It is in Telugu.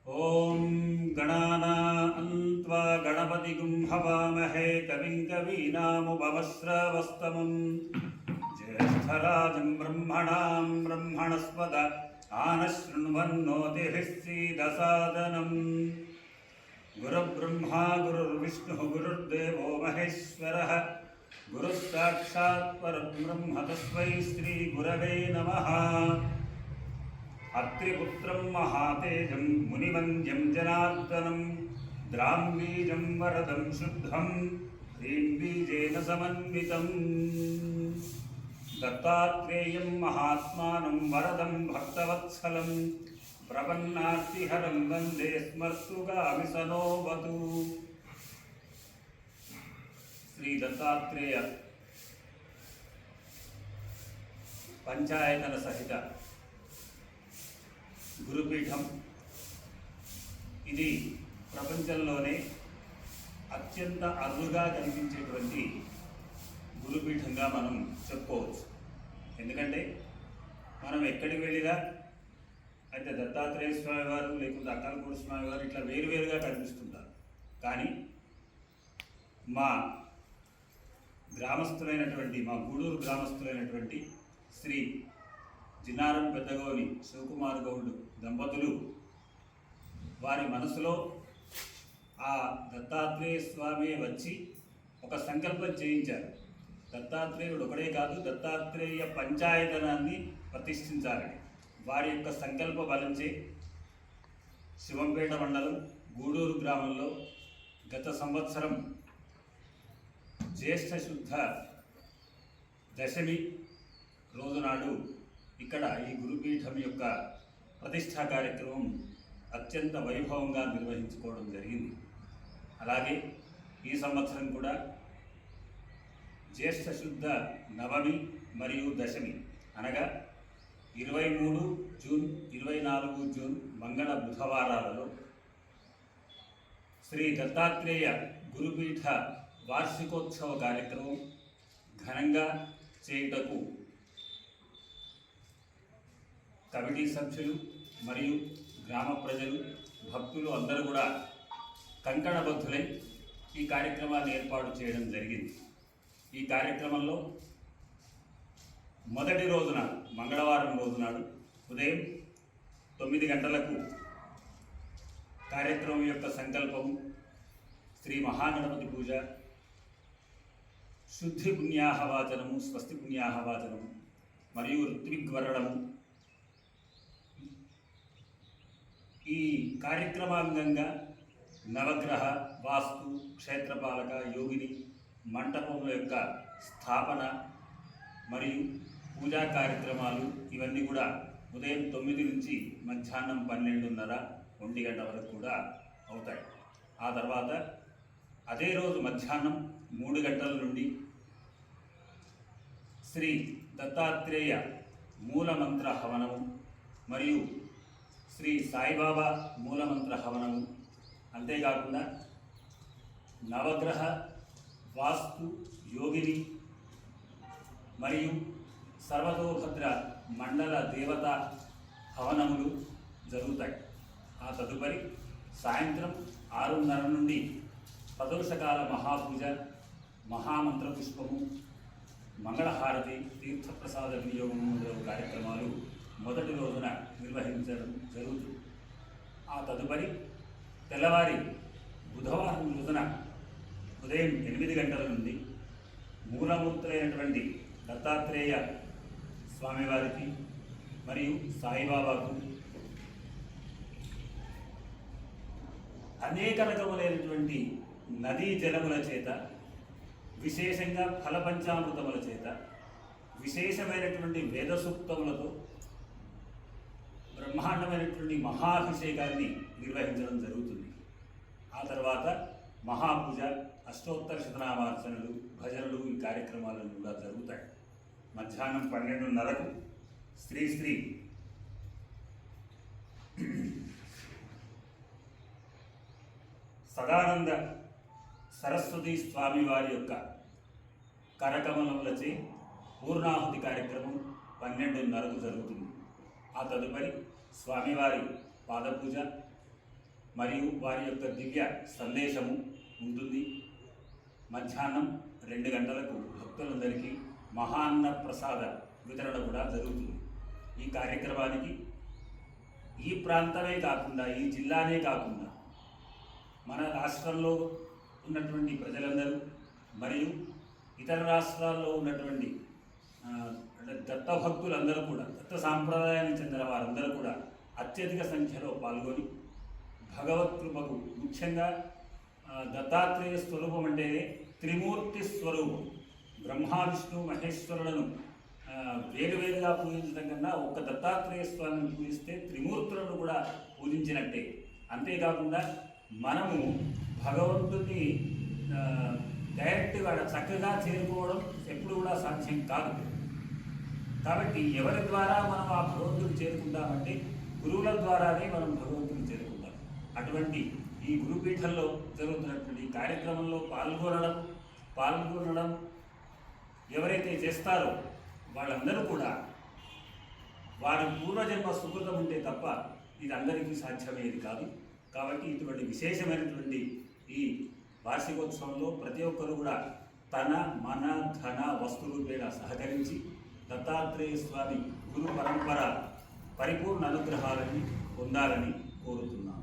ఓం గణానాన్త్వా గణపతిగుం హవామహే కవిం కవీనాముపమశ్రవస్తమం జ్యేష్ఠరాజం బ్రహ్మణాం బ్రహ్మణస్పద ఆనశృణ్వన్నోతిభిः सीदसादनम् गुरुर्ब्रह्मा गुरुर्विष्णुः गुरुर्देवो महेश्वरः गुरुः साक्षात् परब्रह्म तस्मै श्रीगुरवे नमः। अत्रिपुत्रं महातेजं मुनिवन्द्यं जनार्दनं द्राम्बीजं वरदं शुद्धं ह्रीं बीजेन समन्वितं दत्तात्रेयं महात्मानं वरदं भक्तवत्सलं प्रपन्नार्तिहरं वन्दे स्मर्तुगामिसनोऽवतु। श्री दत्तात्रेय पंचायतन सहित గురుపీఠం ఇది ప్రపంచంలోనే అత్యంత అరుదుగా కనిపించేటువంటి గురుపీఠంగా మనం చెప్పుకోవచ్చు. ఎందుకంటే మనం ఎక్కడికి వెళ్ళినా అయితే దత్తాత్రేయ స్వామి వారు లేకుంటే అక్కలకోట స్వామి వారు ఇట్లా వేరువేరుగా కనిపిస్తుంటారు. కానీ మా గ్రామస్తులైనటువంటి మా గూడూరు గ్రామస్తులైనటువంటి శ్రీ జిన్నారం పెద్దగౌని శివకుమార్ గౌడ్ దంపతులు వారి మనసులో ఆ దత్తాత్రేయ స్వామి వచ్చి ఒక సంకల్పం చేయించారు. దత్తాత్రేయుడు ఒకడే కాదు, దత్తాత్రేయ పంచాయతనాన్ని ప్రతిష్ఠించాలని. వారి యొక్క సంకల్ప బలంచే శివంపేట మండలం గూడూరు గ్రామంలో గత సంవత్సరం జ్యేష్ఠ శుద్ధ దశమి రోజునాడు ఇక్కడ ఈ గురుపీఠం యొక్క ప్రతిష్టా కార్యక్రమం అత్యంత వైభవంగా నిర్వహించుకోవడం జరిగింది. అలాగే ఈ సంవత్సరం కూడా జ్యేష్ఠ శుద్ధ నవమి మరియు దశమి అనగా 23 జూన్ 24 జూన్ మంగళ బుధవారాలలో శ్రీ దత్తాత్రేయ గురుపీఠ వార్షికోత్సవ కార్యక్రమం ఘనంగా చేయుటకు కమిటీ సభ్యులు మరియు గ్రామ ప్రజలు భక్తులు అందరూ కూడా కంకణబద్ధులై ఈ కార్యక్రమాన్ని ఏర్పాటు చేయడం జరిగింది. ఈ కార్యక్రమంలో మొదటి రోజున మంగళవారం రోజునాడు ఉదయం 9 గంటలకు కార్యక్రమం యొక్క సంకల్పం శ్రీ మహాగణపతి పూజ, శుద్ధి పుణ్యాహవాచనము, స్వస్తి పుణ్యాహవాచనము మరియు ఋత్విగ్వరణము. ఈ కార్యక్రమాంగంగా నవగ్రహ, వాస్తు, క్షేత్రపాలక, యోగిని మంటపముల యొక్క స్థాపన మరియు పూజా కార్యక్రమాలు ఇవన్నీ కూడా ఉదయం 9 నుంచి మధ్యాహ్నం 12:30-1 గంట వరకు కూడా అవుతాయి. ఆ తర్వాత అదే రోజు మధ్యాహ్నం 3 గంటల నుండి శ్రీ దత్తాత్రేయ మూలమంత్ర హవనము మరియు శ్రీ సాయిబాబా మూలమంత్ర హవనము, అంతేకాకుండా నవగ్రహ, వాస్తు, యోగిని మరియు సర్వతోభద్ర మండల దేవత హవనములు జరుగుతాయి. ఆ తదుపరి సాయంత్రం 6:30 నుండి ప్రదోషకాల మహాపూజ, మహామంత్ర పుష్పము, మంగళహారతి, తీర్థప్రసాద వినియోగము మొదలగు కార్యక్రమాలు మొదటి రోజున నిర్వహించడం జరుగుతుంది. ఆ తదుపరి తెల్లవారి బుధవారం రోజున ఉదయం 8 గంటల నుండి మూలమూర్తులైనటువంటి దత్తాత్రేయ స్వామివారికి మరియు సాయిబాబాకు అనేక రకములైనటువంటి నదీ జలముల చేత, విశేషంగా ఫలపంచామృతముల చేత, విశేషమైనటువంటి వేద సూక్తములతో బ్రహ్మాండమైనటువంటి మహాభిషేకాన్ని నిర్వహించడం జరుగుతుంది. ఆ తర్వాత మహాపూజ, అష్టోత్తర శతనామార్చనలు, భజనలు ఈ కార్యక్రమాలను కూడా జరుగుతాయి. మధ్యాహ్నం 12:30కు శ్రీ శ్రీ సదానంద సరస్వతి స్వామి వారి యొక్క కరకమలములచే పూర్ణాహుతి కార్యక్రమం 12:30కు జరుగుతుంది. ఆ తదుపరి స్వామివారి పాదపూజ, మరియు వారి యొక్క దివ్య సందేశము ఉంటుంది. మధ్యాహ్నం 2 గంటలకు భక్తులందరికీ మహాన్న ప్రసాద వితరణ కూడా జరుగుతుంది. ఈ కార్యక్రమానికి ఈ ప్రాంతమే కాకుండా, ఈ జిల్లానే కాకుండా మన రాష్ట్రంలో ఉన్నటువంటి ప్రజలందరూ మరియు ఇతర రాష్ట్రాల్లో ఉన్నటువంటి దత్త భక్తులందరూ కూడా, దత్త సాంప్రదాయానికి చెందిన వారందరూ కూడా అత్యధిక సంఖ్యలో పాల్గొని భగవత్ కృపకు, ముఖ్యంగా దత్తాత్రేయ స్వరూపం అంటేనే త్రిమూర్తి స్వరూపం. బ్రహ్మ విష్ణు మహేశ్వరులను వేరువేరుగా పూజించడం కన్నా ఒక్క దత్తాత్రేయ స్వామిని పూజిస్తే త్రిమూర్తులను కూడా పూజించినట్టే. అంతేకాకుండా మనము భగవంతుని డైరెక్ట్గా చక్కగా చేరుకోవడం ఎప్పుడు కూడా సాధ్యం కాదు. కాబట్టి ఎవరి ద్వారా మనం ఆ భగవంతుని చేరుకుంటామంటే గురువుల ద్వారానే మనం భగవంతుని చేరుకుంటాం. అటువంటి ఈ గురుపీఠంలో జరుగుతున్నటువంటి కార్యక్రమంలో పాల్గొనడం ఎవరైతే చేస్తారో వాళ్ళందరూ కూడా వారి పూర్వజన్మ సుకృతం ఉంటే తప్ప ఇది అందరికీ సాధ్యమయ్యేది కాదు. కాబట్టి ఇటువంటి విశేషమైనటువంటి ఈ వార్షికోత్సవంలో ప్రతి ఒక్కరు కూడా తన మన ధన వస్తు రూపేణ సహకరించి దత్తాత్రేయ స్వామి గురు పరంపర పరిపూర్ణ అనుగ్రహాలని పొందాలని కోరుతున్నాను.